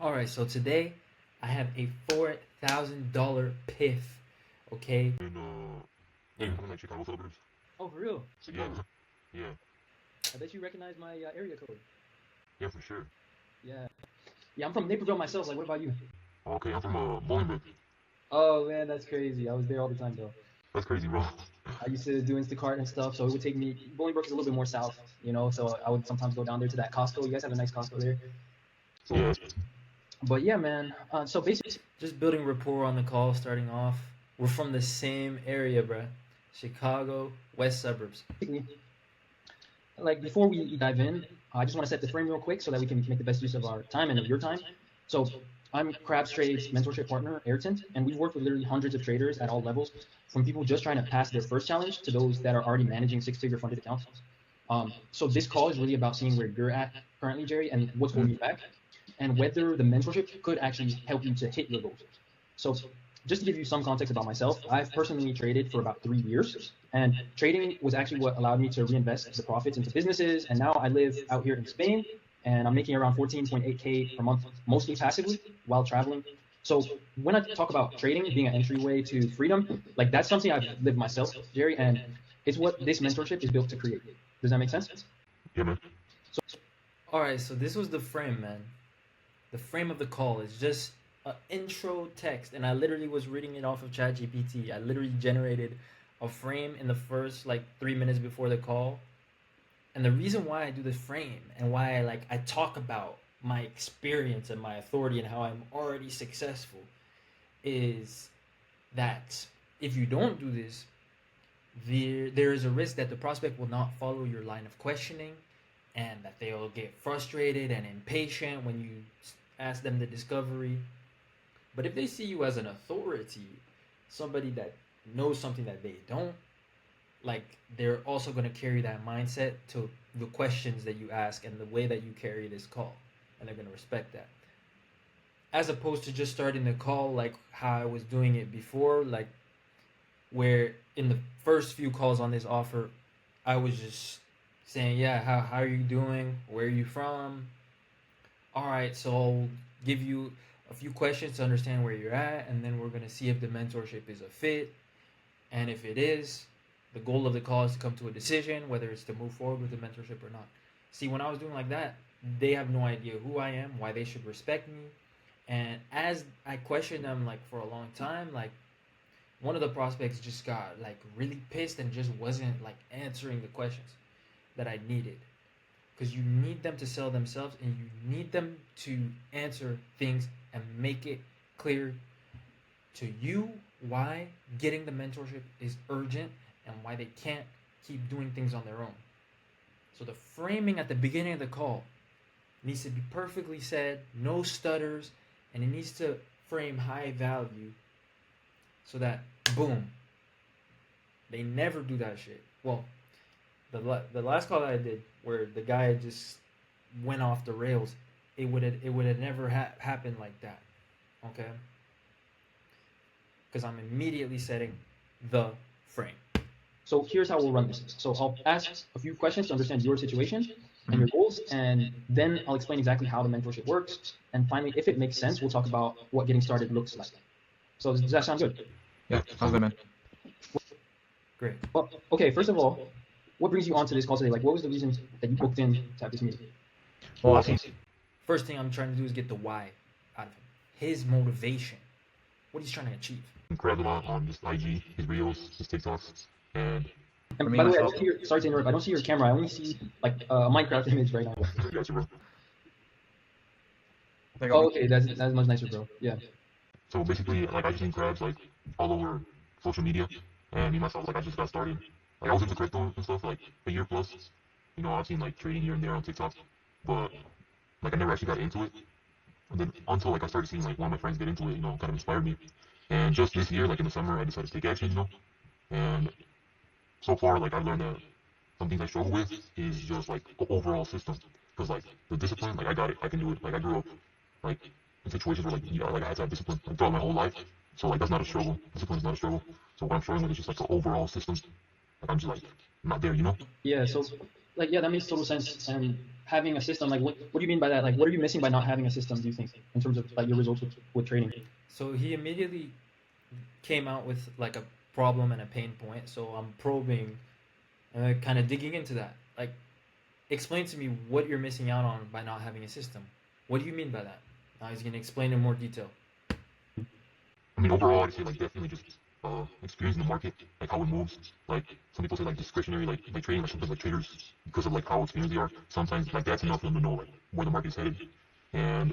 All right, so today I have a $4,000 PIF. Okay. In yeah, I'm in like Chicago suburbs. Oh, for real? So yeah, Chicago. yeah, I bet you recognize my area code. yeah, for sure. Yeah. Yeah, I'm from Naperville myself. Like, what about you? Okay, I'm from Bolingbrook. Oh man, that's crazy. I was there all the time though. That's crazy, bro. I used to do Instacart and stuff, so it would take me. Bolingbrook is a little bit more south, so I would sometimes go down there to that Costco. You guys have a nice Costco there. So, Yeah, but yeah, man. So basically, just building rapport on the call, starting off. We're from the same area, bruh. Chicago, West Suburbs. Like before we dive in, I just want to set the frame real quick so that we can make the best use of our time and of your time. So I'm Crabs Trade's mentorship partner, Ayrton, and we've worked with literally hundreds of traders at all levels, from people just trying to pass their first challenge to those that are already managing six-figure funded accounts. So this call is really about seeing where you're at currently, Jerry, and what's holding you back, and whether the mentorship could actually help you to hit your goals. So just to give you some context about myself, I've personally traded for about 3 years, and trading was actually what allowed me to reinvest the profits into businesses. And now I live out here in Spain, and I'm making around 14.8K per month, mostly passively while traveling. So when I talk about trading being an entryway to freedom, like that's something I've lived myself, Jerry, and it's what this mentorship is built to create. Does that make sense? yeah, man. All right, so this was the frame, man. The frame of the call is just an intro text, and I literally was reading it off of ChatGPT. I literally generated a frame in the first like 3 minutes before the call. And the reason why I do this frame and why I talk about my experience and my authority and how I'm already successful is that if you don't do this, there is a risk that the prospect will not follow your line of questioning, and that they'll get frustrated and impatient when you ask them the discovery. But if they see you as an authority, somebody that knows something that they don't, like they're also going to carry that mindset to the questions that you ask and the way that you carry this call, and they're going to respect that, as opposed to just starting the call like how I was doing it before, like where in the first few calls on this offer I was just saying, yeah, how are you doing, where are you from, all right, so I'll give you a few questions to understand where you're at, and then we're going to see if the mentorship is a fit. And if it is, the goal of the call is to come to a decision, whether it's to move forward with the mentorship or not. See, when I was doing like that, they have no idea who I am, why they should respect me. And as I questioned them like for a long time, like one of the prospects just got like really pissed and just wasn't like answering the questions that I needed. Because you need them to sell themselves, and you need them to answer things and make it clear to you why getting the mentorship is urgent and why they can't keep doing things on their own. So the framing at the beginning of the call needs to be perfectly said, no stutters, and it needs to frame high value so that boom, they never do that shit. Well, the last call that I did where the guy just went off the rails, it would have never happened like that. Okay? Because I'm immediately setting the frame. So here's how we'll run this. So I'll ask a few questions to understand your situation and your goals, and then I'll explain exactly how the mentorship works. And finally, if it makes sense, we'll talk about what getting started looks like. So does that sound good? Yeah, sounds good, man. Great. Well, okay, first of all, what brings you onto this call today? Like, what was the reason that you booked in to have this meeting? Well, I see. First thing I'm trying to do is get the why out of him. His motivation. What he's trying to achieve. Crabs a lot on just IG, his reels, his TikToks, and And by the way, I don't see your, sorry to interrupt, I don't see your camera. I only see like a Minecraft image right now. gotcha, bro. Oh, okay, that's much nicer, bro. Yeah. So basically, like I've seen crabs like all over social media, and me myself, like I just got started. Like I was into crypto and stuff like a year plus. You know, I've seen like trading here and there on TikTok, but like I never actually got into it. And then until like I started seeing like one of my friends get into it, you know, kind of inspired me. And just this year, like in the summer, I decided to take action, you know. And so far, like I've learned that some things I struggle with is just like the overall system. Because like the discipline, like I got it, I can do it. Like I grew up like in situations where like like I had to have discipline like, throughout my whole life. So like that's not a struggle. Discipline is not a struggle. So what I'm struggling with is just like the overall system. Like I'm just like not there, you know. Yeah. So like yeah, that makes total sense. And having a system, like what do you mean by that? Like what are you missing by not having a system, do you think, in terms of like your results with trading? So he immediately came out with like a problem and a pain point. So I'm probing, kind of digging into that. Like, explain to me what you're missing out on by not having a system. What do you mean by that? Now he's gonna explain in more detail. I mean, overall, I'd say like definitely just experiencing the market, like how it moves. Like some people say like discretionary, like trading, like sometimes like traders because of like how experienced they are. Sometimes like that's enough for them to know like where the market's headed. And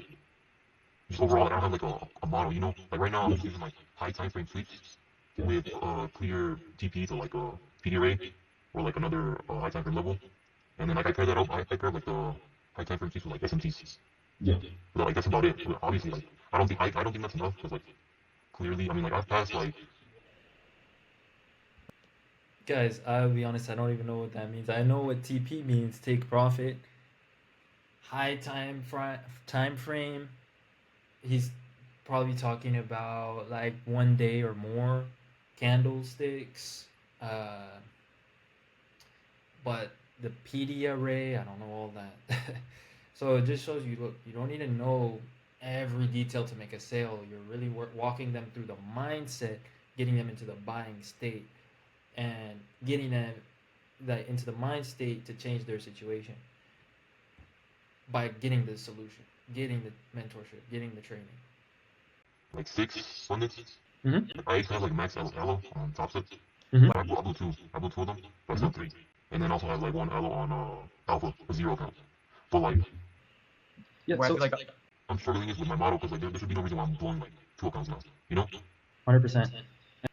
just overall, I don't have like a model, you know. Like right now, I'm just using like high time frame sweeps with clear TP to like a PD array or like another high time frame level, and then like I pair that up. I pair like the high time frame sweeps with like SMTs. Yeah. But like that's about it. But obviously, like I don't think that's enough because like clearly, I mean like I've passed like Guys, I'll be honest, I don't even know what that means. I know what TP means, take profit, high time frame. He's probably talking about like 1 day or more candlesticks. But the PD array, I don't know all that. So it just shows you, look, you don't need to know every detail to make a sale. You're really walking them through the mindset, getting them into the buying state, and getting them that into the mind state to change their situation by getting the solution, getting the mentorship, getting the training. like 6 pundits. Mm-hmm. I used to have like max aloe on top set. Mm-hmm. Like I blew two. I blew two of them, but I Mm-hmm. still three. And then also have like one aloe on alpha, a zero account. But like Yeah. where I So feel like I'm struggling is with my model because like there should be no reason why I'm blowing like two accounts now. You know? 100%.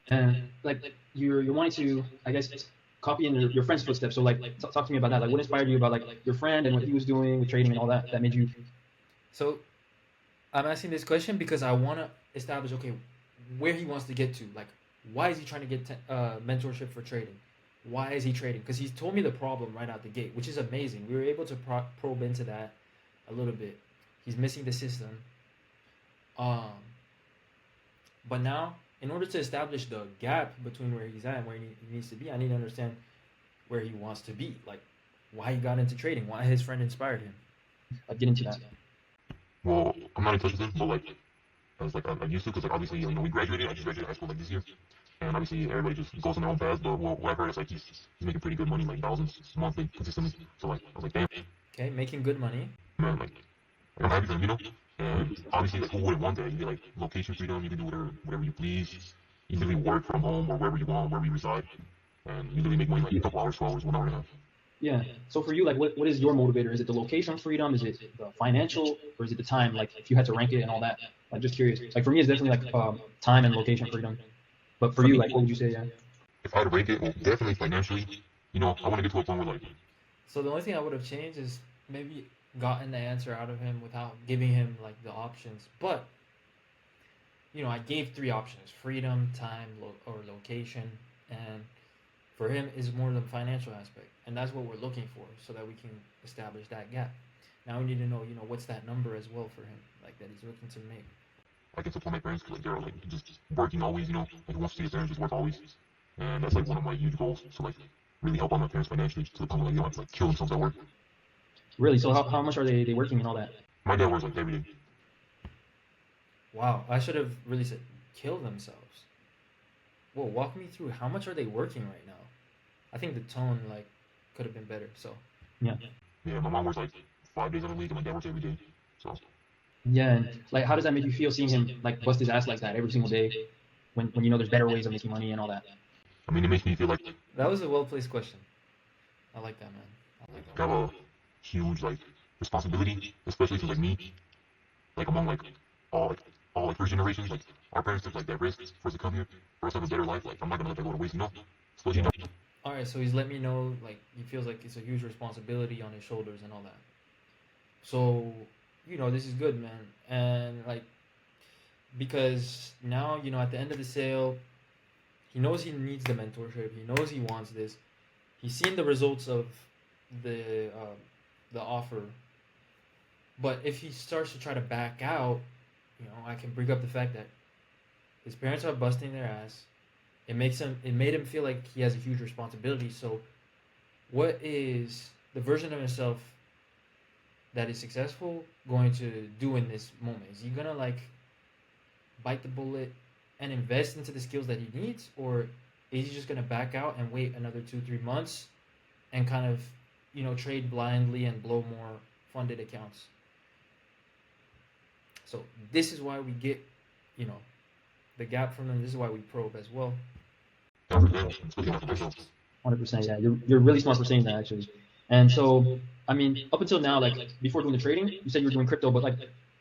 And like you're wanting to, I guess, copy in your friend's footsteps. So like talk to me about that. Like what inspired you about like your friend and what he was doing with trading and all that that made you. So I'm asking this question because I want to establish, okay, where he wants to get to. Like, why is he trying to get mentorship for trading? Why is he trading? Because he's told me the problem right out the gate, which is amazing. We were able to probe into that a little bit. He's missing the system. Um, but now, in order to establish the gap between where he's at and where he needs to be, I need to understand where he wants to be. Like, why he got into trading, why his friend inspired him. Get into that. Well, I'm not in touch with him, but like as like I used to, because like obviously you know we graduated. I just graduated high school like this year, and obviously everybody just goes on their own path. But what I've heard is like he's making pretty good money, like thousands monthly consistently. So like I was like, damn, Okay, making good money. man, like I'm happy for him, you know. And obviously, like who wouldn't want that? You get like location freedom. You can do whatever you please. You can really work from home or wherever you want, wherever you reside, and you really make money like a couple hours, 2 hours, 1 hour and a half. Yeah. So for you, like what is your motivator? Is it the location freedom? Is it the financial, or is it the time? Like if you had to rank it and all that. Like just curious. Like for me, it's definitely like time and location freedom. But for you, like what would you say? Yeah. If I had to rank it, well, definitely financially. You know, I want to get to a point where like So the only thing I would have changed is maybe gotten the answer out of him without giving him like the options. But I gave three options: freedom, time, or location. And for him, is more the financial aspect, and that's what we're looking for, so that we can establish that gap. Now we need to know, what's that number as well for him, like that he's looking to make. I can support my parents because like they're like just working always, you know, like wants to see his parents just work always, and that's like one of my huge goals to like really help out my parents financially to the point where like, they don't have to like kill themselves at work. Really? So how much are they working and all that? My dad works like every day. Wow, I should have really said kill themselves. Well, walk me through how much are they working right now? I think the tone like could have been better. So Yeah. Yeah, my mom works like 5 days out of the week, and my dad works every day. So Yeah. And like how does that make you feel seeing him like bust his ass like that every single day when you know there's better ways of making money and all that? I mean, it makes me feel like that was a well placed question. I like that, man. I like I that. have a huge like responsibility, especially to like me, like among like all like all like first generations. Like our parents took like that risk for us to come here, for us to have a better life. Like I'm not gonna let that go to waste, you know. Especially now. All right, so he's let me know like he feels like it's a huge responsibility on his shoulders and all that. So this is good, man, and like because now at the end of the sale, he knows he needs the mentorship. He knows he wants this. He's seen the results of the offer. But if he starts to try to back out, I can bring up the fact that his parents are busting their ass. It made him feel like he has a huge responsibility. So what is the version of himself that is successful going to do in this moment? Is he gonna like bite the bullet and invest into the skills that he needs, or is he just gonna back out and wait another 2 3 months and kind of trade blindly and blow more funded accounts? So this is why we get you know the gap from them. This is why we probe as well. Yeah, for them, especially not for myself. 100%. Yeah, you're really smart for saying that actually. And so, I mean, up until now, like before doing the trading, you said you were doing crypto, but like,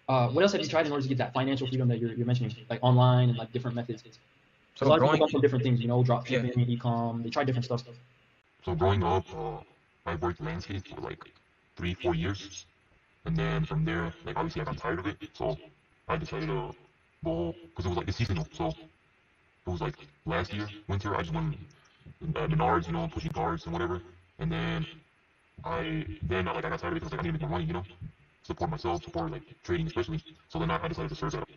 what else have you tried in order to get that financial freedom that you're mentioning, like online and like different methods? Because a So lot of people growing, come from different things, drop yeah. shipping, e-com. They try different stuff. So growing up, I worked landscape for like 3 4 years, and then from there, like obviously I got tired of it, so I decided to go because it was like it's seasonal. So it was like last year winter, I just went Menards, pushing cards and whatever, and then like I got tired of it because like I need to make more money, support myself, support like trading especially. So then I decided to search that up.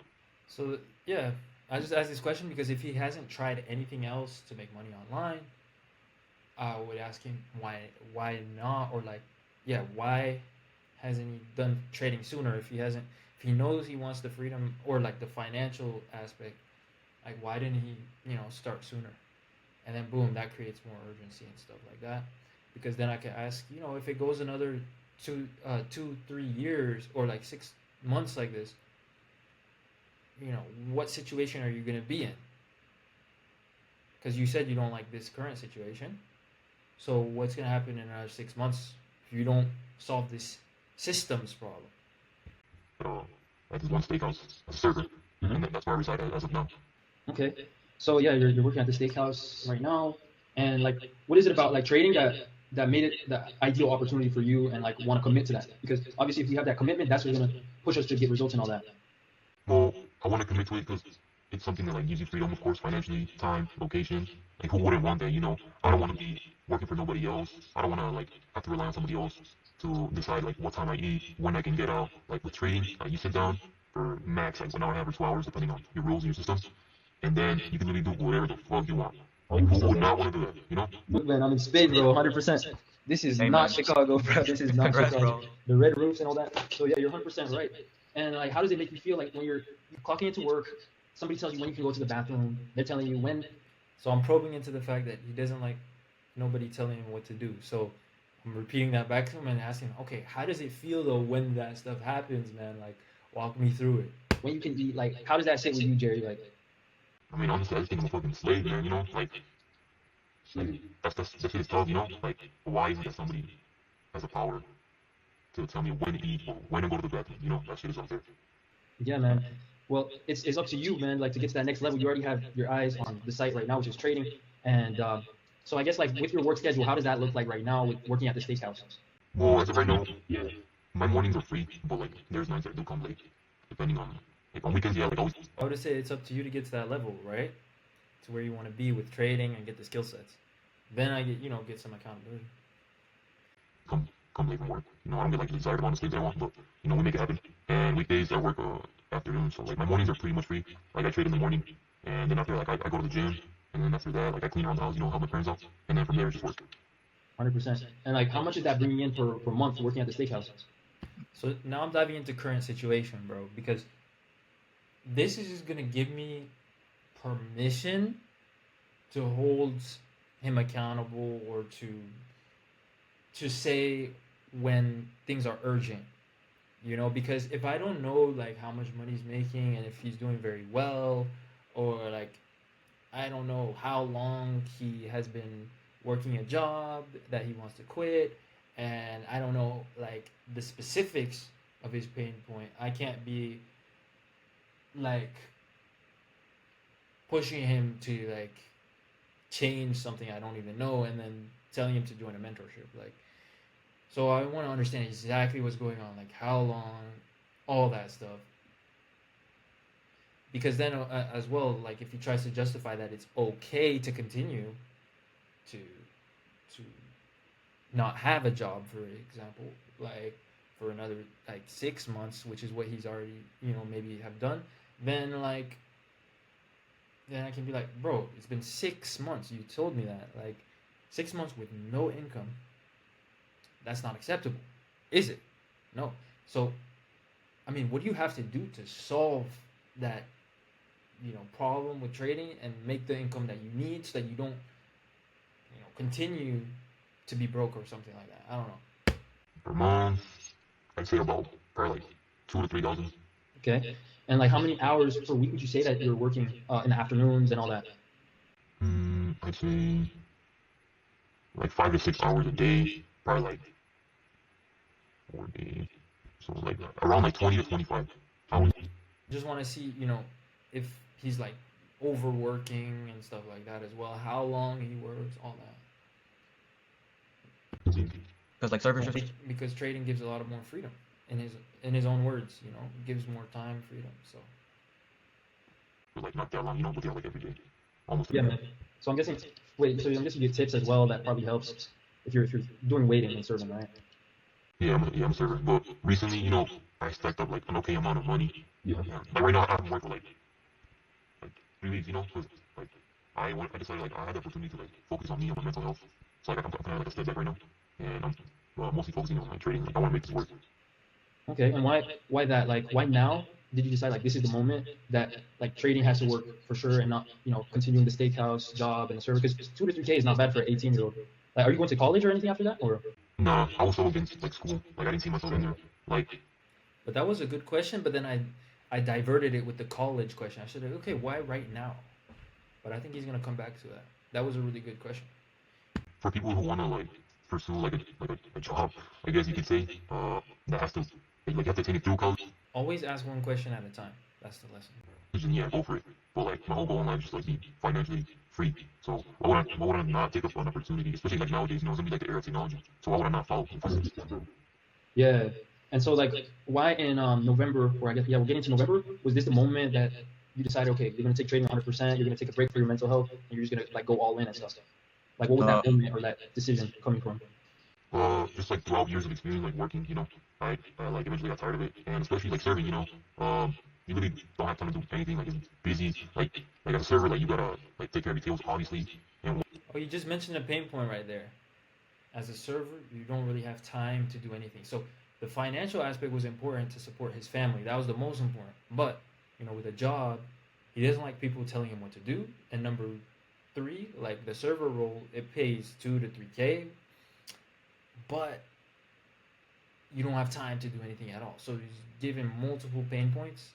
So yeah, I just asked this question because if he hasn't tried anything else to make money online, I would ask him why not, or like, yeah, why hasn't he done trading sooner? If he knows he wants the freedom or like the financial aspect, like why didn't he start sooner? And then boom, that creates more urgency and stuff like that. Because then I can ask, if it goes another 2 3 years or like 6 months like this, what situation are you gonna be in? Because you said you don't like this current situation. So what's gonna happen in another 6 months if you don't solve this systems problem? At this one steakhouse as a server, Mhm. and that's where I reside as of now. Okay. So yeah, you're working at the steakhouse right now, and like, what is it about like trading that made it the ideal opportunity for you and like want to commit to that? Because obviously, if you have that commitment, that's what's gonna push us to get results and all that. Well, I want to commit to it because it's something that like gives you freedom, of course, financially, time, location. Like who wouldn't want that? I don't want to be working for nobody else. I don't want to like have to rely on somebody else to decide like what time I eat, when I can get out. Like with trading, you sit down for max like 1 hour and a half or 2 hours, depending on your rules and your systems, and then you can really do whatever the fuck you want. Like who would not want to do that? Look, man, I'm in space, bro. 100%. This is Hey not man, Chicago, bro. This is not congrats, Chicago. bro. The red roofs and all that. So yeah, you're 100% right. And like, how does it make you feel like when you're clocking into work, somebody tells you when you can go to the bathroom, they're telling you when. So I'm probing into the fact that he doesn't like nobody telling him what to do. So I'm repeating that back to him and asking him, okay, how does it feel though when that stuff happens, man? Like, walk me through it. When you can eat, like, how does that sit with you, Jerry? Like, I mean, honestly, I just think I'm a fucking slave, man. Like that shit is tough. Like why is it that somebody has the power to tell me when to eat or when to go to the bathroom? That shit is unfair. yeah, man. Well, it's up to you, man. Like to get to that next level, you already have your eyes on the site right now, which is trading. And so I guess like with your work schedule, how does that look like right now with working at the steakhouse? Well, as of right now, yeah, my mornings are free, but like there's nights that do come late, depending on like on weekends. Yeah, like always I would say it's up to you to get to that level, right? To where you want to be with trading and get the skill sets. Then I get some accountability. come late from work. I don't get like the desired amount of sleep that I want, but we make it happen. And weekdays I work afternoons, so like my mornings are pretty much free. Like I trade in the morning, and then after like I go to the gym, and then after that like I clean around the house, help my parents out, and then from there it's just work. 100%. And like, how much is that bringing in per month working at the steakhouse? So now I'm diving into current situation, bro, because this is just gonna give me permission to hold him accountable or to say when things are urgent, because if I don't know like how much money he's making and if he's doing very well, or like I don't know how long he has been working a job that he wants to quit, and I don't know like the specifics of his pain point, I can't be like pushing him to like change something I don't even know and then telling him to join a mentorship. Like, so I want to understand exactly what's going on, like how long, all that stuff. Because then as well, like if he tries to justify that it's okay to continue to to not have a job, for example, like for another like 6 months, which is what he's already maybe have done, then like then I can be like, bro, it's been 6 months. You told me that. Like 6 months with no income. That's not acceptable, is it? No. So, I mean, what do you have to do to solve that, problem with trading and make the income that you need so that you don't, continue to be broke or something like that? I don't know. Per month, I'd say about probably like 2 to 3 thousand. Okay. And like how many hours per week would you say that you're working in the afternoons and all that? I'd say like 5 to 6 hours a day, probably like 4 days. So like around like 20 to 25 hours. Just want to see, if he's like overworking and stuff like that as well, how long he works, all that. Because like servers just Because trading gives a lot of more freedom in his own words, gives more time freedom. So Like not that long, but they're like every day, almost Yeah, every man. day. So I'm guessing, wait, so I'm guessing you get tips as well. That probably helps if you're doing waiting and serving, right? Yeah, I'm a server. But recently, I stacked up like an okay amount of money. Yeah. Like right now, I haven't worked for like 3 weeks, because like I decided like I had the opportunity to like focus on me and my mental health. So like I'm kind of like a step back right now, and I'm mostly focusing on like trading. Like I want to make this work. Okay, and why that? Like, why now did you decide like this is the moment that like trading has to work for sure and not continuing the steakhouse job and the server? Because 2 to 3K is not bad for an 18-year-old. Like, are you going to college or anything after that? Or Nah, I was so against like school. Like I didn't see myself in there. Like but that was a good question, but then I diverted it with the college question. I said, okay, why right now? But I think he's gonna come back to that. That was a really good question. for people who wanna like pursue like a job, I guess you could say, that has to like you have to take it through college. Always ask one question at a time. That's the lesson. And yeah, go for it. But like my whole goal in life is just like be financially free. So why would I not take up an opportunity, especially like nowadays, it's gonna be like the era of technology. So why would I not follow the footsteps? yeah, and so like why in November, or I guess we're getting to November, was this the moment that you decided, okay, you're gonna take trading 100%, you're gonna take a break for your mental health, and you're just gonna like go all in and stuff? Like, what was that moment or that decision coming from? Just like throughout years of experience, like working, I like eventually got tired of it, and especially like serving, you really don't have time to do anything. Like it's busy. Like as a server, like you gotta like take care of your tables, obviously, and Oh, you just mentioned a pain point right there. As a server, you don't really have time to do anything. So the financial aspect was important to support his family. That was the most important. But, with a job, he doesn't like people telling him what to do. And number three, like the server role, it pays 2 to 3K, but you don't have time to do anything at all. So he's given multiple pain points.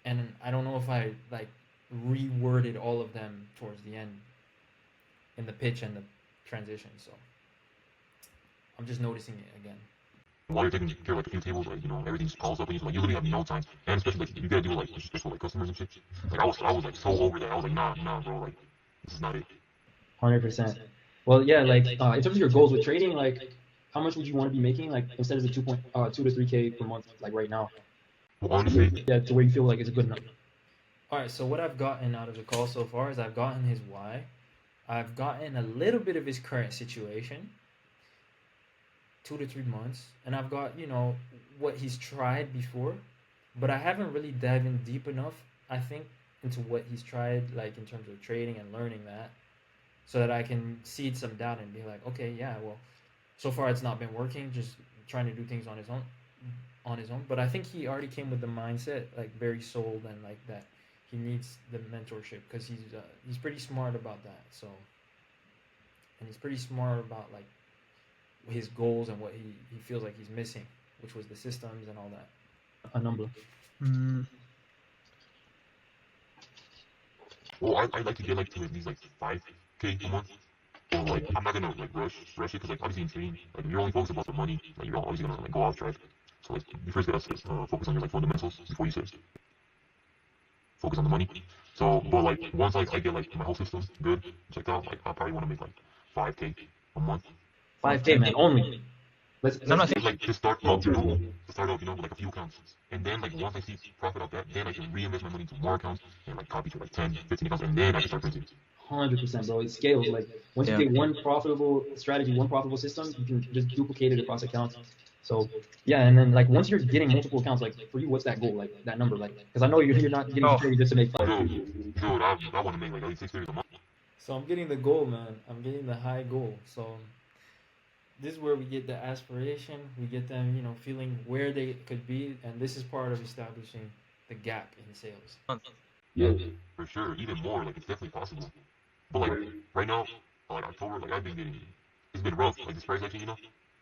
And I don't know if I like reworded all of them towards the end in the pitch and the transition. So I'm just noticing it again. while you're taking care of like a few tables, like everything just piles up, and you literally have no time. And especially like you gotta do it like just for like customers and shit. Like I was like so over that. I was like nah, bro, like this is not it. 100%. Well, yeah, like in terms of your goals with trading, like how much would you want to be making, like instead of the 2 to 3K per month, like right now? Well, honestly, Yeah, to where you feel like it's good enough. All right, so what I've gotten out of the call so far is I've gotten his why. I've gotten a little bit of his current situation, 2 to 3 months, and I've got, what he's tried before, but I haven't really dived in deep enough, I think, into what he's tried, like in terms of trading and learning that, so that I can seed some doubt and be like, okay, yeah, well, so far it's not been working, just trying to do things on his own. But I think he already came with the mindset, like very sold and like that he needs the mentorship because he's pretty smart about that. So, and he's pretty smart about like his goals and what he feels like he's missing, which was the systems and all that. A number. well, I'd like to get like to at least like 5K a month. But like I'm not gonna like rush it because like obviously in trading, like if you're only focused about the money, like you're obviously gonna like go off track. So like you first gotta focus on your like fundamentals before you focus on the money. So but like once I get like my whole system good checked out, like I probably want to make like 5K a month. 5K, man, only. Let's I'm not Like to start out, with like a few accounts, and then like once I see profit out that, then I can reinvest my money into more accounts and like copy to like 10, 15 accounts, and then I can start printing. 100%, bro. It scales. Like once you get one profitable strategy, one profitable system, you can just duplicate it across accounts. So yeah, and then like once you're getting multiple accounts, like for you, what's that goal? Like that number, like because I know you're not getting trading just to make fun. Dude, I want to make like at least 6 figures a month. So I'm getting the goal, man. I'm getting the high goal. So this is where we get the aspiration. We get them, feeling where they could be, and this is part of establishing the gap in sales. Yeah, for sure. Even more, like it's definitely possible. But like right now, like October, like I've been getting, it's been rough. Like this price action,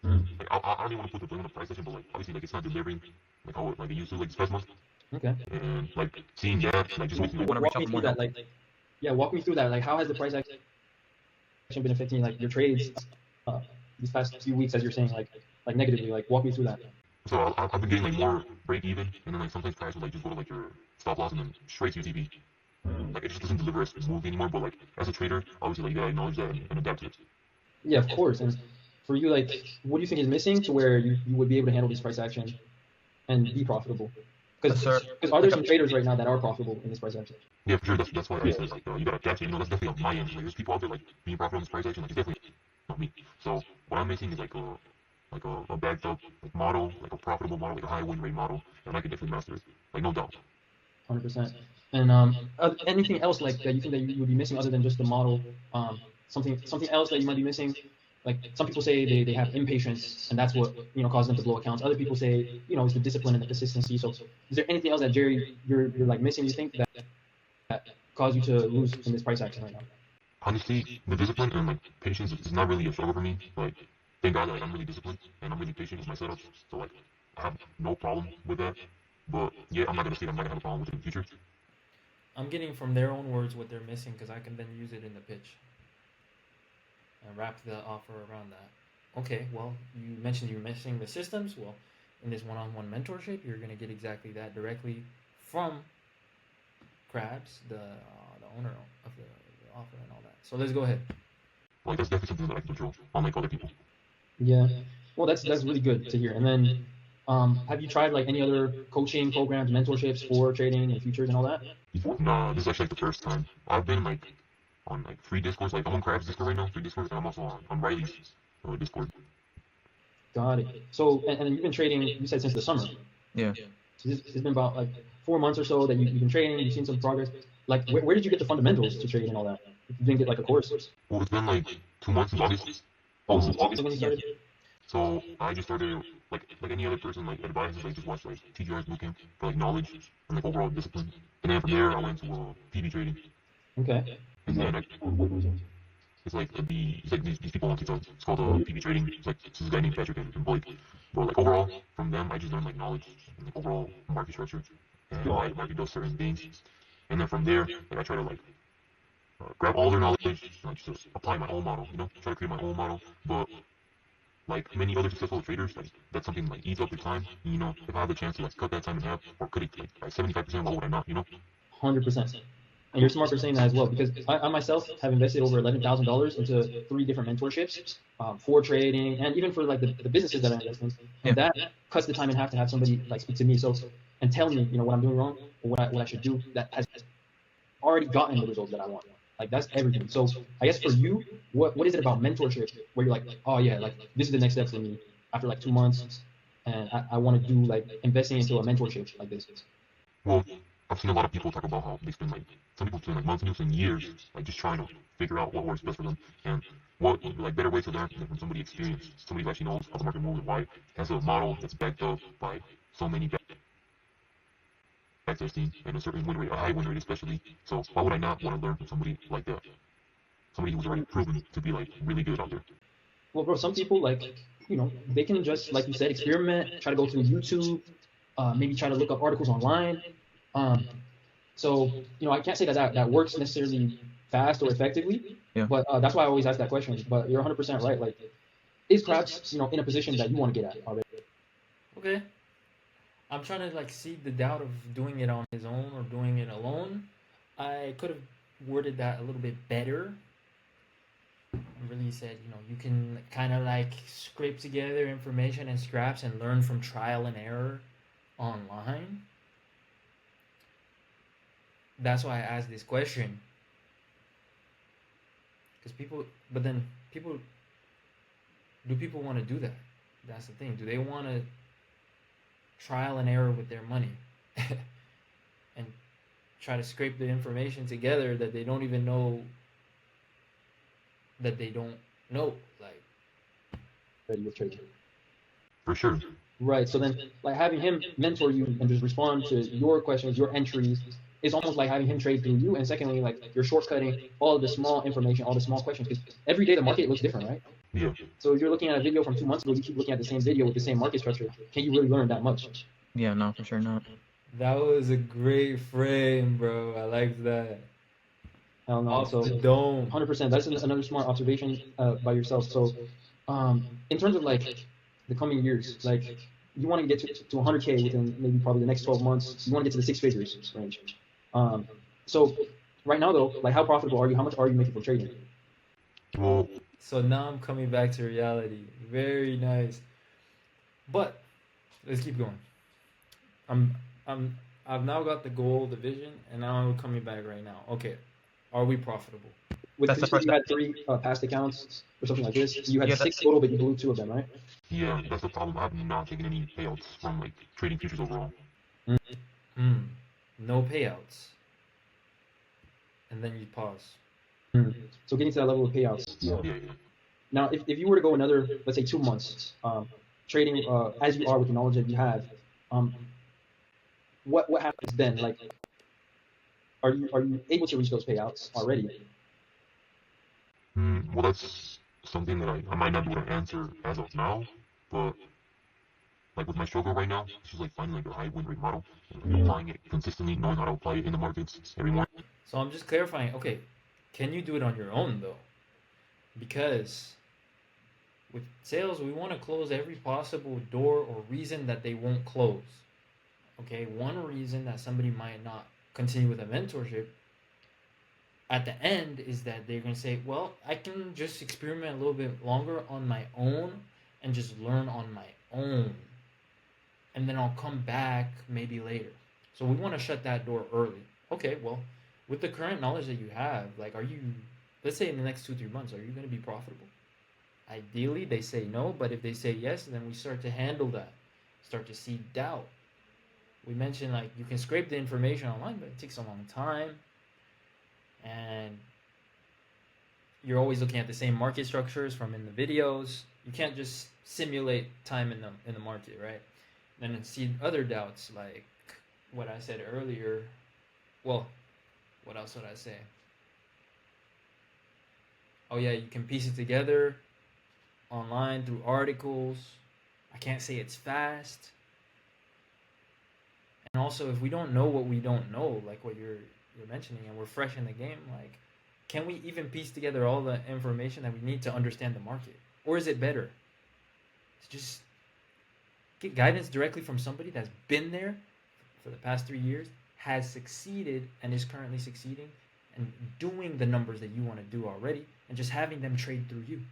Mm. like I don't even want to put the blame on the price action, but like obviously like it's not delivering like how it, like it used to like this past month, Okay. and like seeing gaps, like just making like Walk me through that. Like, yeah, walk me through that. Like, how has the price action been affecting like your trades uh, these past few weeks, as you're saying, like negatively? Like, walk me through that. so I've been getting like more break even, and then like sometimes price will like just go to like your stop loss and then straight to your TP. Like it just doesn't deliver as smooth anymore. But like as a trader, obviously like you gotta acknowledge that and adapt to it. Yeah, of course. And for you, like, what do you think is missing to where you would be able to handle this price action and be profitable? Because are there some traders right now that are profitable in this price action? Yeah, for sure. That's why I said like you gotta adapt it. That's definitely on my end. Like there's people out there like being profitable on this price action. Like it's definitely not me. So what I'm missing is like a backed up like model, like a profitable model, like a high win rate model, and I could definitely master it. Like no doubt. 100%. And anything else like that you think that you would be missing other than just the model? Something else that you might be missing? Like some people say they have impatience and that's what causes them to blow accounts. Other people say it's the discipline and the consistency. So is there anything else that Jerry you're like missing? You think that caused you to lose in this price action right now? Honestly, the discipline and like patience is not really a struggle for me. Like thank God that like, I'm really disciplined and I'm really patient with my setups. So like I have no problem with that. But yeah, I'm not gonna say I'm not gonna have a problem with it in the future. I'm getting from their own words what they're missing because I can then use it in the pitch and wrap the offer around that. Okay, well, you mentioned you're missing the systems. Well, in this one-on-one mentorship, you're gonna get exactly that directly from Krabs, the owner of the offer and all that. So let's go ahead. Like that's definitely something that I can control, unlike other people. Yeah. Well, that's really good to hear. And then, have you tried like any other coaching programs, mentorships for trading and futures and all that? Nah, this is actually like the first time. I've been like on like free discords, like I'm on Crab's Discord right now, free Discord, and I'm also on Riley's Discord. Got it. So, and you've been trading, you said since the summer. Yeah. So it's been about like 4 months or so that you've been trading. You've seen some progress. Like, where did you get the fundamentals to trade and all that? You didn't get like a course. Well, it's been like 2 months since August. Oh, since August when you started. So I just started like any other person like advises, like just watch like TGR's bootcamp for like knowledge and like overall discipline. And then from there I went to PB trading. Okay. And then it's like these people on TikTok. It's called PB trading. It's like it's this guy named Patrick and Blake. But like overall from them I just learned like knowledge and like overall market structure and how I market does certain things. And then from there like I try to like grab all their knowledge and like just apply my own model. Try to create my own model. But like many other successful traders, like that's something like eats up their time. If I have the chance to like cut that time in half or cut it like by 75%, why would I not? 100%. And you're smart for saying that as well, because I myself have invested over $11,000 into 3 different mentorships for trading and even for like the businesses that I invest in. And that cuts the time in half to have somebody like speak to me and tell me what I'm doing wrong or what I should do that has already gotten the results that I want. Like that's everything. So I guess for you, what is it about mentorship where you're like, oh yeah, like this is the next step for me after like 2 months, and I want to do like investing into a mentorship like this. Well, I've seen a lot of people talk about how they spend like some people spend like months, some people spend years, like just trying to figure out what works best for them and what like better way to learn than from somebody experienced, somebody who actually knows how the market moves and why it has a model that's backed up by so many backtesting and a certain win rate, a high win rate especially. So why would I not want to learn from somebody like that? Somebody who's already proven to be like really good out there. Well, bro, some people like they can just like you said experiment, try to go through YouTube, maybe try to look up articles online. So I can't say that works necessarily fast or effectively. Yeah. But that's why I always ask that question. But you're 100% right. Like, is Krabs in a position that you want to get at already? Okay. I'm trying to like see the doubt of doing it on his own or doing it alone. I could have worded that a little bit better. Really said, you can kind of like scrape together information and scraps and learn from trial and error online. That's why I asked this question. Because but then do people want to do that? That's the thing. Do they want to trial and error with their money and try to scrape the information together that they don't even know that they don't know? Like, already with trading. For sure. Right. So then, like having him mentor you and just respond to your questions, your entries, is almost like having him trade through you. And secondly, like you're shortcutting all of the small information, all the small questions, because every day the market looks different, right? Yeah. So if you're looking at a video from 2 months ago, you keep looking at the same video with the same market structure. Can you really learn that much? Yeah, no, for sure not. That was a great frame, bro. I liked that. Hell no. Off So the dome. 100%. That's another smart observation by yourself. So, in terms of like the coming years, like you want to get to 100K within maybe probably the next 12 months. You want to get to the six figures range. So right now though, like how profitable are you? How much are you making from trading? Well, So now I'm coming back to reality. Very nice. But let's keep going. I'm I've now got the goal, the vision, and now I'm coming back right now. Okay, are we profitable? With That's the first you had three past accounts or something like this. You had Yeah, six total, but you blew two of them, right? yeah, that's the problem. I've not taken any payouts from like trading futures overall. No payouts. And then you pause. So getting to that level of payouts. Yeah. Now, if you were to go another, let's say 2 months, trading as you are with the knowledge that you have, what happens then? Like, are you able to reach those payouts already? Well, that's something that I might not be able to answer as of now, but like with my struggle right now, it's just like finding like a high win rate model, and applying it consistently, knowing how to apply it in the markets every morning. So I'm just clarifying. Okay, can you do it on your own though? Because with sales, we want to close every possible door or reason that they won't close. Okay, one reason that somebody might not continue with a mentorship at the end is that they're going to say, well, I can just experiment a little bit longer on my own and just learn on my own. And then I'll come back maybe later. So we want to shut that door early. Okay, well, with the current knowledge that you have, like, are you, let's say in the next 2-3 months, are you going to be profitable? Ideally, they say no, but if they say yes, then we start to handle that, start to see doubt. We mentioned like you can scrape the information online, but it takes a long time, and you're always looking at the same market structures from in the videos. You can't just simulate time in the market, right? And then see other doubts like what I said earlier. Well, what else would I say? Oh yeah, you can piece it together online through articles. I can't say it's fast. And also, if we don't know what we don't know, like what you're mentioning, and we're fresh in the game, like, can we even piece together all the information that we need to understand the market? Or is it better to just get guidance directly from somebody that's been there for the past 3 years, has succeeded and is currently succeeding, and doing the numbers that you want to do already, and just having them trade through you?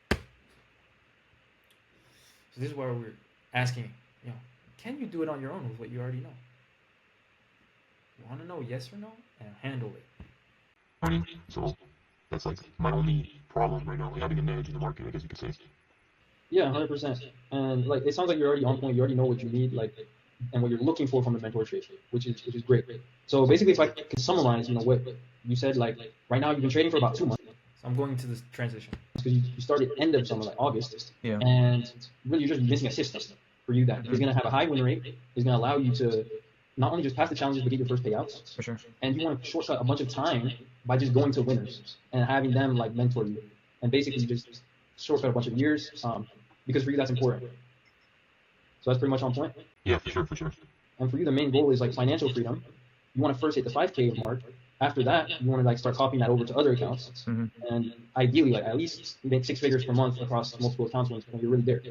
So this is where we're asking, can you do it on your own with what you already know? You want to know yes or no, and handle it. Money, so that's like my only problem right now, like having an edge in the market, I guess you could say. Yeah, 100%. And like it sounds like you're already on point. You already know what you need, like, and what you're looking for from the mentorship, which is great. So basically, if I can summarize, what you said, like right now you've been trading for about 2 months. So I'm going to this transition. Because you started end of summer, like August. Yeah. And really, you're just missing a system for you that is going to have a high win rate, is going to allow you to not only just pass the challenges, but get your first payouts. For sure. And you want to shortcut a bunch of time by just going to winners and having them like mentor you, and basically just shortcut a bunch of years, because for you that's important. So that's pretty much on point. Yeah, for sure. And for you, the main goal is like financial freedom. You want to first hit the 5K mark. After that, you want to like start copying that over to other accounts, and ideally, like at least make 6 figures per month across multiple accounts when you're really there.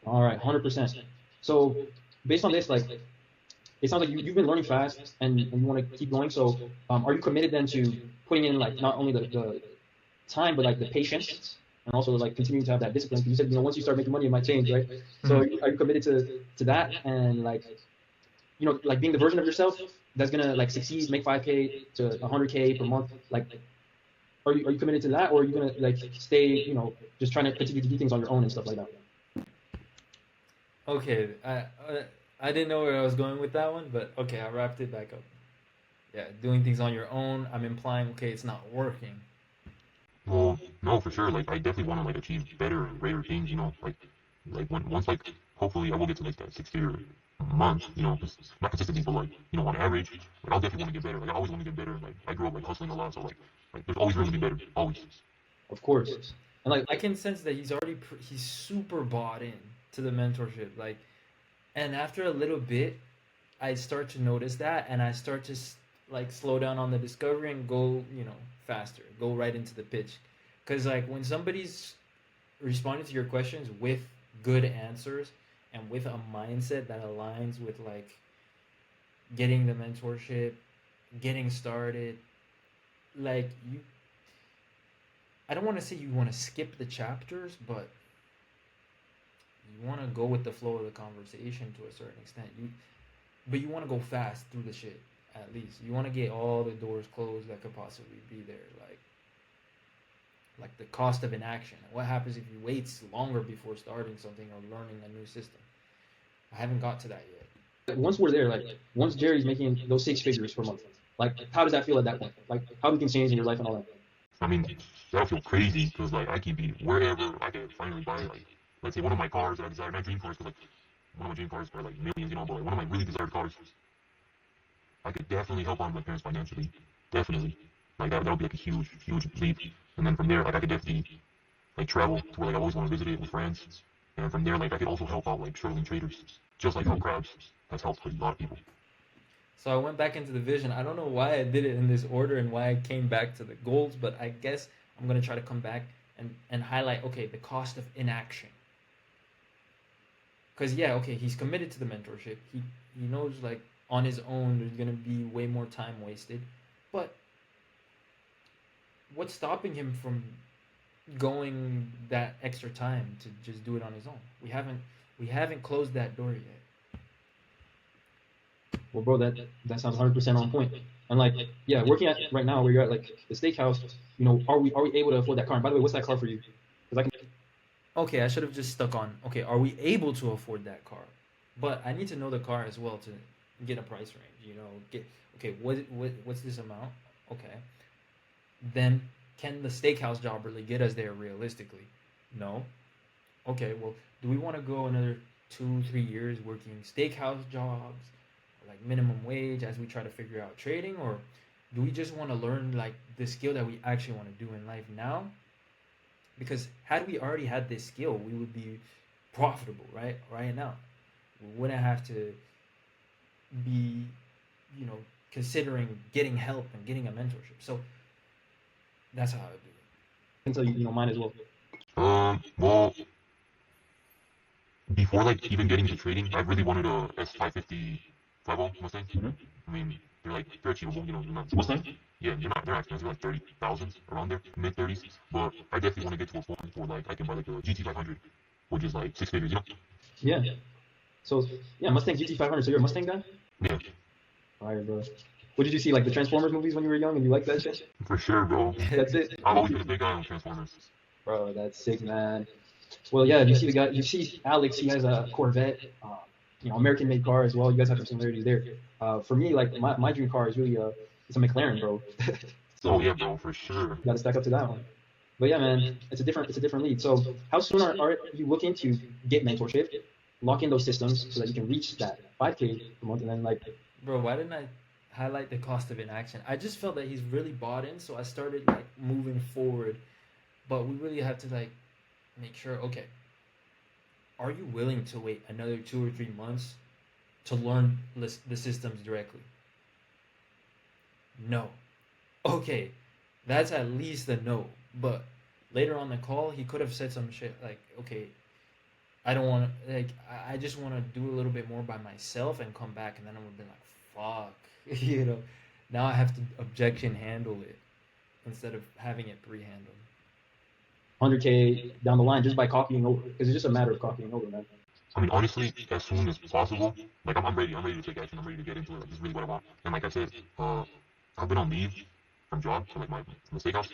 All right, 100%. So based on this, like it sounds like you've been learning fast and you want to keep going. So are you committed then to putting in like not only the time but like the patience, and also like continuing to have that discipline? Because you said once you start making money, it might change, right? So are you committed to that, and like like being the version of yourself that's gonna like succeed, make 5K to 100K per month? Like, are you committed to that, or are you gonna like stay, just trying to continue to do things on your own and stuff like that? Okay, I didn't know where I was going with that one, but okay, I wrapped it back up. Yeah, doing things on your own. I'm implying, okay, it's not working. Well, no, for sure. Like I definitely want to like achieve better and greater things. Like when once like hopefully I will get to like that 6 figure month. Not consistently, but like on average. Like I'll definitely want to get better. Like I always want to get better. Like I grew up like hustling a lot, so like there's always room to be better. Always. Of course. And I can sense that he's already he's super bought in to the mentorship. Like, and after a little bit, I start to notice that, and I start to like slow down on the discovery and go, faster, go right into the pitch, because like when somebody's responding to your questions with good answers and with a mindset that aligns with like getting the mentorship, getting started, like you, I don't want to say you want to skip the chapters, but you want to go with the flow of the conversation to a certain extent. But you want to go fast through the shit. At least you want to get all the doors closed that could possibly be there, like the cost of inaction. What happens if you wait longer before starting something or learning a new system? I haven't got to that yet. once we're there, like once Jerry's making those 6 figures per month, like how does that feel at that point? Like how do things change in your life and all that? I mean, that'll feel crazy because like I can be wherever I can finally buy like let's say one of my cars that I desire, not dream cars, because like one of my dream cars are like millions, but like one of my really desired cars, I could definitely help out my parents financially, definitely. Like that would be like a huge, huge leap. And then from there, like I could definitely like travel to where like I always want to visit it with friends. And from there, like I could also help out like struggling traders, just like how Crabs has helped a lot of people. So I went back into the vision. I don't know why I did it in this order and why I came back to the goals, but I guess I'm gonna try to come back and highlight, okay, the cost of inaction. Because yeah, okay, he's committed to the mentorship. He knows like on his own there's gonna be way more time wasted, but what's stopping him from going that extra time to just do it on his own? We haven't closed that door yet. Well, bro, that sounds 100% on point. And like, yeah, working at right now where you're at, like the steakhouse, are we able to afford that car? And by the way, what's that car for you? Because I can. Okay, I should have just stuck on. Okay, are we able to afford that car? But I need to know the car as well to get a price range. Get okay. What's this amount? Okay, then can the steakhouse job really get us there realistically? No. Okay, well, do we want to go another 2 3 years working steakhouse jobs, like minimum wage, as we try to figure out trading, or do we just want to learn like the skill that we actually want to do in life now? Because had we already had this skill, we would be profitable, right now. We wouldn't have to be, considering getting help and getting a mentorship. So that's how I would do it. Tell you, mine as well. Well, before like even getting into trading, I really wanted a S550 5.0 Mustang. Mm-hmm. I mean, they're achievable. They're not Mustang? yeah, they're not expensive, like 30,000 around there, mid 30s. But I definitely want to get to a point where like I can buy like a GT500, which is like 6 figures. Yeah. So yeah, Mustang GT500. So you're a Mustang guy? Yeah, Alright, bro. What did you see, like the Transformers movies when you were young, and you liked that shit? for sure, bro. That's it. I've always been a big guy on Transformers. Bro, that's sick, man. Well, yeah, you see the guy. You see Alex. He has a Corvette. American-made car as well. You guys have some similarities there. For me, like my dream car is really it's a McLaren, bro. So yeah, bro, for sure. Got to stack up to that one. But yeah, man, it's a different lead. So how soon are you looking to get mentorship, lock in those systems so that you can reach that 5K per month, and then like. Bro, why didn't I highlight the cost of inaction? I just felt that he's really bought in, so I started like moving forward. But we really have to like make sure, okay, are you willing to wait another 2 or 3 months to learn the systems directly? No. Okay, that's at least a no. But later on the call, he could have said some shit like, okay, I don't want to, like, I just want to do a little bit more by myself and come back. And then I would be like, fuck, now I have to objection handle it instead of having it pre-handled. 100K down the line just by copying over, because it's just a matter of copying over, man. I mean, honestly, as soon as possible. Like, I'm ready. I'm ready to take action. I'm ready to get into it. Like, this is really what I want. And like I said, I've been on leave from job for like my steakhouse,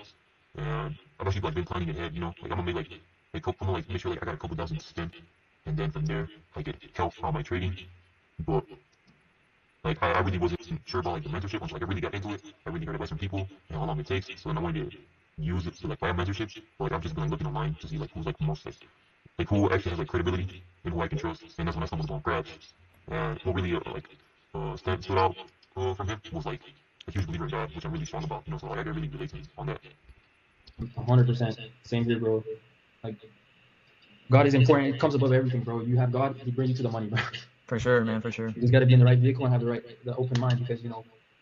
and I've actually like been planning ahead. Like I'm gonna make like I'm gonna like make sure like I got a couple thousand spent, and then from there I get help on my trading. But like I really wasn't sure about like the mentorship. Once like I really got into it, I really got advice from people and how long it takes. So then I wanted to use it to like buy mentorship, but like I've just been like looking online to see like who's like most like who actually has like credibility and who I can trust. And that's when I stumbled upon Krabs. And what really stood out from him was like a huge believer in God, which I'm really strong about. You know, so like, I can really relate to him on that. 100%. Same here, bro. Like, God is important. It comes above everything, bro. You have God, He brings you to the money, bro. For sure, man, for sure. You just got to be in the right vehicle and have the open mind, because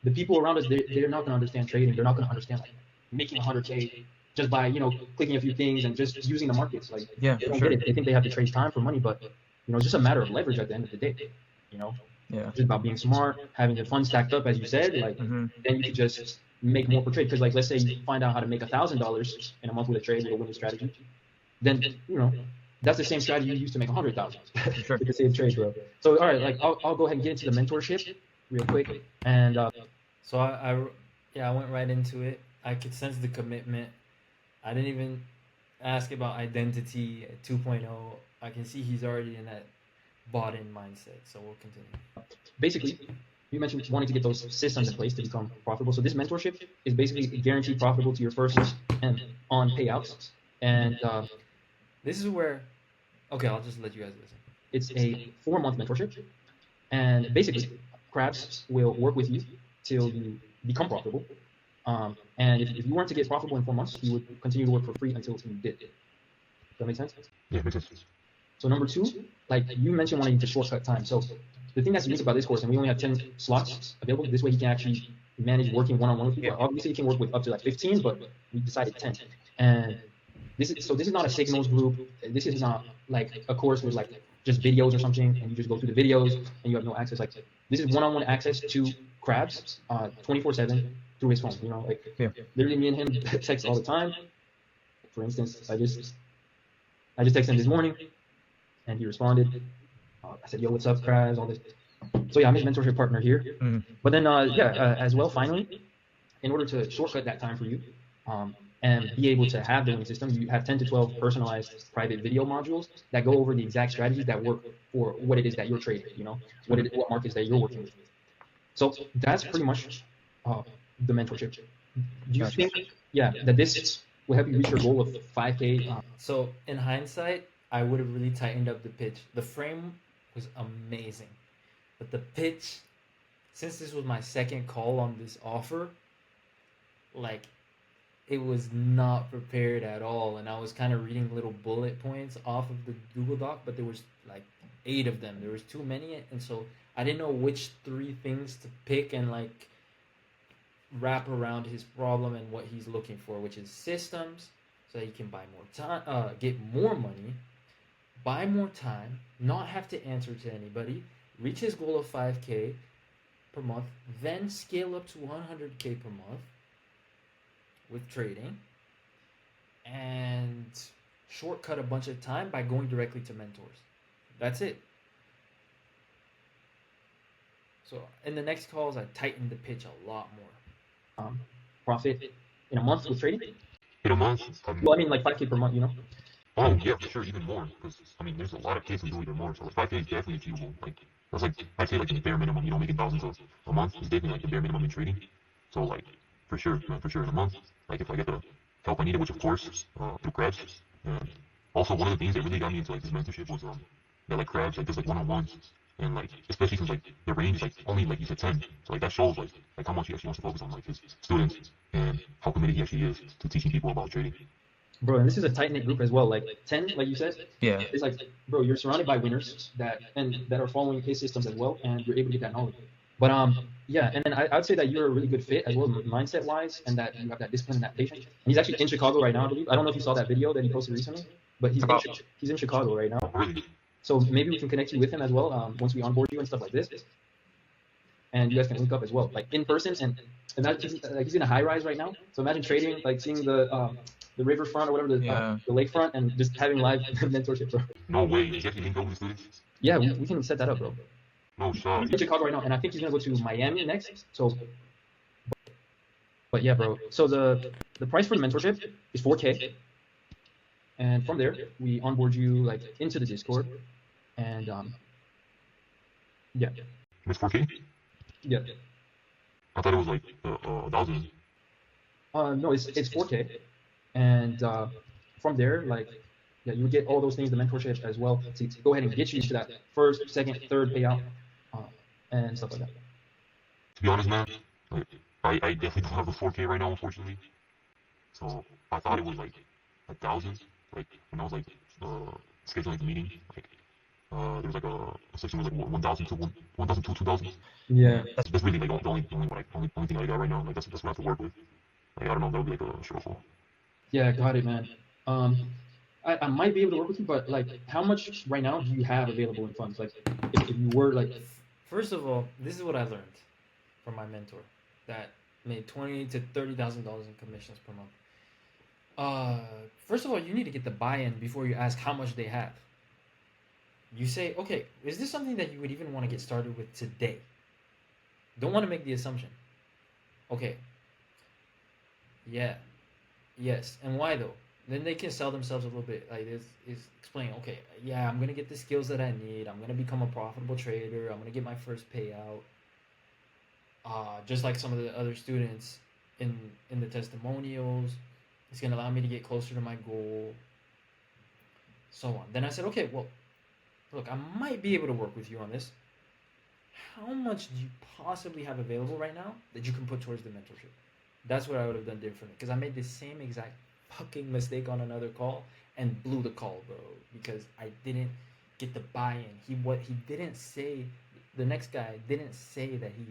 the people around us, they're not gonna understand trading. They're not gonna understand like making 100K just by clicking a few things and just using the markets. Like, Yeah, they for don't sure. get it. They think they have to trade time for money, but it's just a matter of leverage at the end of the day. Yeah. It's just about being smart, having your funds stacked up, as you said. Like, Mm-hmm. then you could just make more per trade. Because like, let's say you find out how to make $1,000 in a month with a trade with a winning strategy, then that's the same strategy you use to make 100,000 Sure. with the same trade, bro. So all right, like I'll go ahead and get into the mentorship real quick. And So I went right into it. I could sense the commitment. I didn't even ask about identity at 2.0. I can see he's already in that bought-in mindset. So we'll continue. basically, you mentioned wanting to get those systems in place to become profitable. So this mentorship is basically guaranteed profitable to your first and on payouts. And This is where, okay, I'll just let you guys listen. it's a 4-month mentorship. And basically, Krabs will work with you till you become profitable. And if you weren't to get profitable in 4 months, you would continue to work for free until you did. Does that make sense? Yeah, makes sense. So number 2, like you mentioned wanting to shortcut time. So the thing that's unique about this course, and we only have 10 slots available, this way you can actually manage working one-on-one with people. Yeah. Obviously you can work with up to like 15, but we decided 10. And this is not a signals group. This is not like a course with like just videos or something, and you just go through the videos and you have no access. Like, this is one-on-one access to Krabs 24/7 through his phone. Yeah. Literally me and him text all the time. For instance, I just texted him this morning, and he responded. I said, "Yo, what's up, Krabs?" All this. So yeah, I'm his mentorship partner here. Mm-hmm. But then as well, finally, in order to shortcut that time for you, and be able to have the winning system, you have 10 to 12 personalized private video modules that go over the exact strategies that work for what it is that you're trading, what markets that you're working with. So that's pretty much the mentorship. Do you Gotcha. think, that this will help you reach your goal of 5K? So in hindsight, I would have really tightened up the pitch. The frame was amazing, but the pitch, since this was my second call on this offer, like, it was not prepared at all, and I was kind of reading little bullet points off of the Google Doc, but there was like 8 of them. There was too many, and so I didn't know which 3 things to pick and like wrap around his problem and what he's looking for, which is systems, so that he can buy more time, get more money, buy more time, not have to answer to anybody, reach his goal of 5K per month, then scale up to 100K per month with trading, and shortcut a bunch of time by going directly to mentors. That's it. So in the next calls, I tightened the pitch a lot more. Profit in a month with trading? In a month, Well, I mean, like 5K per month, oh yeah, for sure, even more. Because I mean, there's a lot of kids who do even more. So like 5K is definitely achievable. Like that's like I'd say like the bare minimum. Making thousands of a month is definitely like the bare minimum in trading. So like for sure, man, for sure in a month. Like if I get the help I needed, which of course through Krabs. And also one of the things that really got me into like this mentorship was that like Krabs like does like one-on-ones, and like especially since like the range is like only like you said 10. So like that shows like how much he actually wants to focus on like his students and how committed he actually is to teaching people about trading. Bro, and this is a tight-knit group as well. Like 10, like you said, Yeah. it's like, bro, you're surrounded by winners that are following his systems as well, and you're able to get that knowledge. But yeah, and then I'd say that you're a really good fit as well, mindset-wise, and that you have that discipline and that patience. And he's actually in Chicago right now, I believe. I don't know if you saw that video that he posted recently, but he's in Chicago right now. Really? So maybe we can connect you with him as well once we onboard you and stuff like this. And you guys can link up as well, like in person. And imagine he's in a high rise right now. So imagine trading, like seeing the riverfront or whatever, the lakefront, and just having live mentorship, bro. No way. You actually link up with the students? Yeah, we can set that up, bro. No shot. He's in Chicago right now, and I think he's gonna go to Miami next. So, but yeah, bro. So the price for the mentorship is 4K, and from there we onboard you like into the Discord, and yeah, It's 4K? yeah. I thought it was like 1,000. No, it's 4K, and from there, like, yeah, you would get all those things, the mentorship as well, to go ahead and get you to that first, second, third payout, uh, and stuff like that. To be honest, man, like, I definitely don't have the 4K right now, unfortunately. So I thought it was like 1,000. Like when I was like scheduling the meeting, like there was like a section was like 1,000 to 1,000 to 2,000. Yeah, That's really like the only thing I got right now. Like that's what I have to work with. Like I don't know if that would be like a shortfall. yeah, got it, man. I might be able to work with you, but like, how much right now do you have available in funds? Like, if you were like, First of all, this is what I learned from my mentor that made $20,000 to $30,000 in commissions per month. First of all, you need to get the buy-in before you ask how much they have. You say, okay, is this something that you would even want to get started with today? Don't want to make the assumption. Okay. Yeah. Yes. And why though? Then they can sell themselves a little bit. Like this is explain. Okay. Yeah, I'm gonna get the skills that I need. I'm gonna become a profitable trader. I'm gonna get my first payout. Just like some of the other students in the testimonials, it's gonna allow me to get closer to my goal. So on. Then I said, okay, well, look, I might be able to work with you on this. How much do you possibly have available right now that you can put towards the mentorship? That's what I would have done differently because I made the same exact fucking mistake on another call and blew the call, bro. Because I didn't get the buy-in. He didn't say. The next guy didn't say that he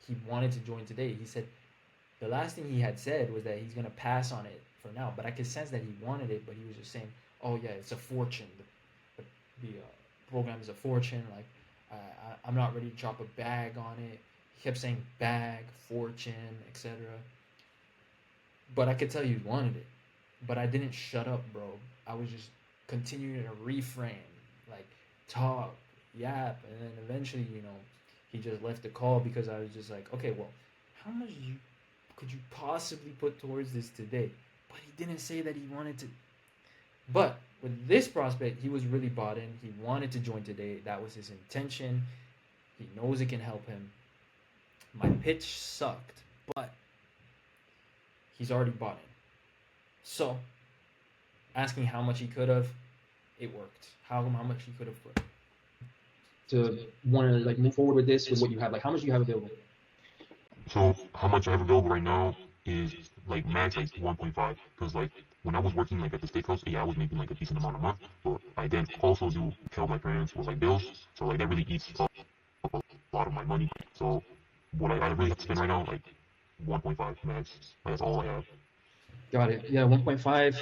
he wanted to join today. He said the last thing he had said was that he's gonna pass on it for now. But I could sense that he wanted it, but he was just saying, "Oh yeah, it's a fortune. The program is a fortune. Like I'm not ready to drop a bag on it." He kept saying bag, fortune, etc. But I could tell you wanted it. But I didn't shut up, bro. I was just continuing to reframe, like talk, yap, and then eventually, he just left the call because I was just like, okay, well, how much could you possibly put towards this today? But he didn't say that he wanted to. But with this prospect, he was really bought in. He wanted to join today. That was his intention. He knows it can help him. My pitch sucked, but he's already bought in. So, asking how much he could have, it worked. How much he could have put. To want to like move forward with this with what you have, like how much do you have available? So how much I have available right now is like max like 1.5 because like when I was working like at the steakhouse, yeah, I was making like a decent amount a month, but I then also do help my parents with like bills, so like that really eats up a lot of my money. So what I really have to spend right now like 1.5 max. That's all I have. Got it. Yeah, 1.5.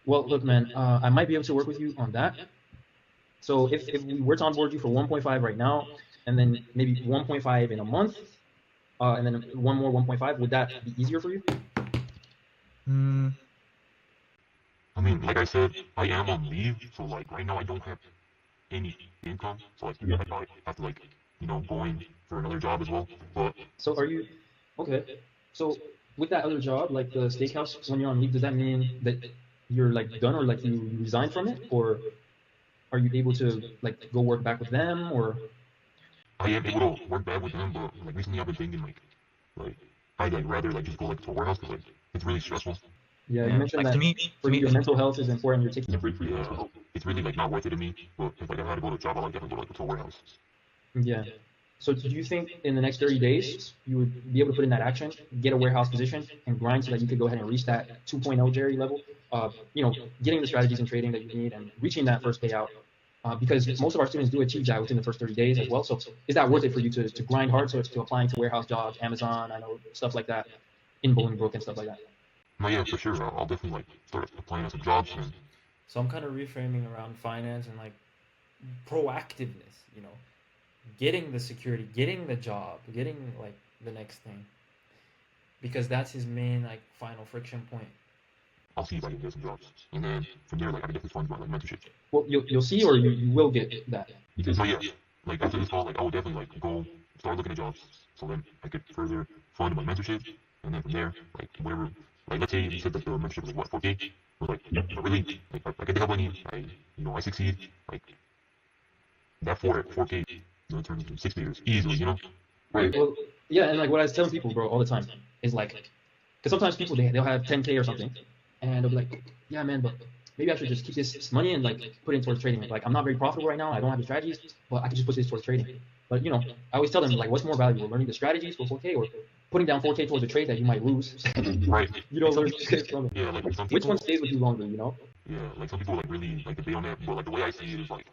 Well, look, man, I might be able to work with you on that. So if we were to onboard you for 1.5 right now, and then maybe 1.5 in a month, and then one more 1.5, would that be easier for you? I mean, like I said, I am on leave, so like right now I don't have any income, so like I probably have to like go in for another job as well. But so are you okay? So with that other job, like the steakhouse, when you're on leave, does that mean that you're like done or like you resign from it, or are you able to like go work back with them, or? I am able to work back with them, but like recently I've been thinking like I'd like rather like just go like to a warehouse because like it's really stressful. Yeah, you mentioned like that to me, your mental health is important. You're taking a break for you. Yeah, it's really like not worth it to me. But if like I had to go to a job, I like definitely go like to a warehouse. Yeah. So do you think in the next 30 days you would be able to put in that action, get a warehouse position, and grind so that you could go ahead and reach that 2.0 Jerry level? Getting the strategies and trading that you need and reaching that first payout. Because most of our students do achieve that within the first 30 days as well. So is that worth it for you to grind hard to applying to warehouse jobs, Amazon, I know stuff like that, in Bolingbrook and stuff like that? No, yeah, for sure. I'll definitely like start applying at some jobs and. So I'm kind of reframing around finance and like proactiveness, getting the security, getting the job, getting like the next thing, because that's his main like final friction point. I'll see if I can get some jobs, and then from there, like I can definitely find my like mentorship. Well, you'll see, or you will get that. No, yeah, like after this call, like I will definitely like go start looking at jobs, so then I could further fund my mentorship, and then from there, like whatever, like let's say you said that the mentorship was like what 4K, but like really, like I get the help I need, I succeed, like that 4K, turns into 6 figures easily, Right. Well, Yeah, and like what I was telling people, bro, all the time is like, because sometimes people they'll have 10K or something, and they'll be like, yeah, man, but maybe I should just keep this money and like put it towards trading. Like I'm not very profitable right now. I don't have the strategies, but I can just put this towards trading. But you know, I always tell them like, what's more valuable, learning the strategies for 4K or putting down 4K towards a trade that you might lose? Right. You don't learn shit from it. Yeah, like some Which one people. stays with you longer? You know? Yeah, like some people like really like debate on that, but like the way I see it is like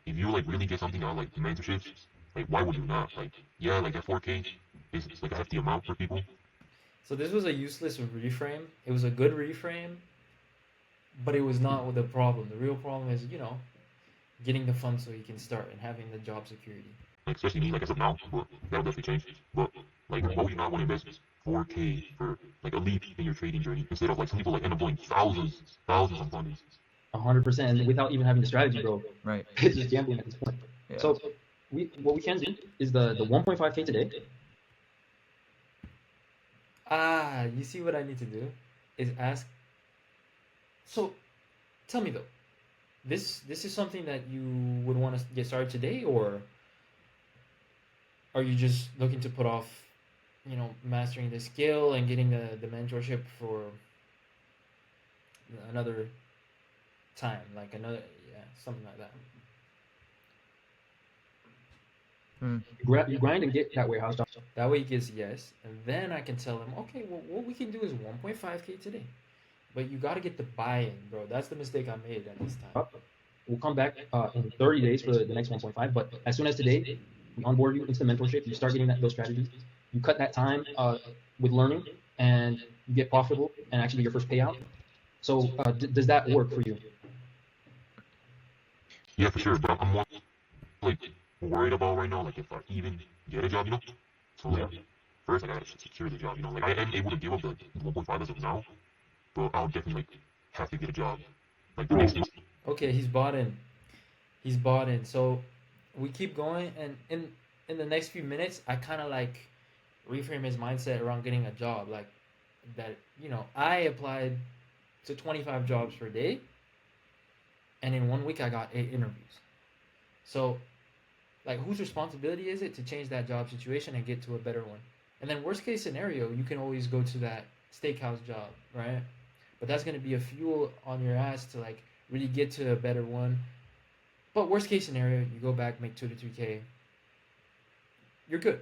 if you like really get something out of, like the mentorships, like why would you not? Like yeah, like that 4K is like a hefty amount for people. So this was a useless reframe. It was a good reframe, but it was not the problem. The real problem is, getting the funds so you can start and having the job security. Like especially me, like as of now, but that'll definitely change. But like why would you not want to invest 4K for like a leap in your trading journey instead of like some people like end up blowing thousands on fundings. 100%, and without even having the strategy, bro. Right. It's just gambling at this point. Yeah. So what we can do is the 1.5K today. You see what I need to do is ask. So, tell me though, this is something that you would want to get started today, or are you just looking to put off, mastering the skill and getting the mentorship for another time, like another, yeah, something like that. You grind and get that warehouse job. That way he gets yes, and then I can tell him, okay, well, what we can do is 1.5K today, but you got to get the buy-in, bro. That's the mistake I made at this time. We'll come back in 30 days for the next 1.5. But as soon as today, we onboard you into the mentorship, you start getting those strategies. You cut that time with learning, and you get profitable and actually get your first payout. So does that work for you? Yeah, for sure. But I'm more like worried about right now, like if I even get a job, you know. So like first I gotta secure the job, you know. Like I am able to give up the 1.5 as of now, but I'll definitely like have to get a job like the next month. Okay, he's bought in. He's bought in. So we keep going, and in the next few minutes, I kind of like reframe his mindset around getting a job. Like that, I applied to 25 jobs per day, and in 1 week I got 8 interviews. So, like, whose responsibility is it to change that job situation and get to a better one? And then worst case scenario, you can always go to that steakhouse job, right? But that's gonna be a fuel on your ass to like really get to a better one. But worst case scenario, you go back, make 2 to 3K, you're good.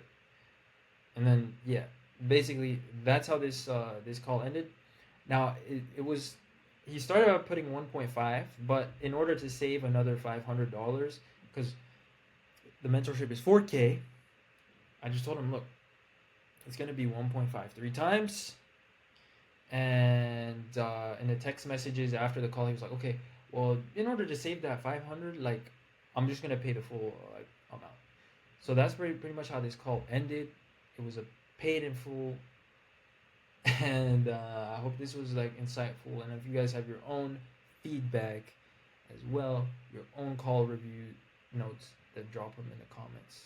And then yeah, basically that's how this call ended. Now it was he started out putting 1.5, but in order to save another $500, because the mentorship is 4K, I just told him, look, it's gonna be 1.53 times. And in the text messages after the call, he was like, okay, well, in order to save that 500, like, I'm just gonna pay the full amount. So that's pretty much how this call ended. It was a paid in full, and I hope this was like insightful. And if you guys have your own feedback as well, your own call review notes, then drop them in the comments.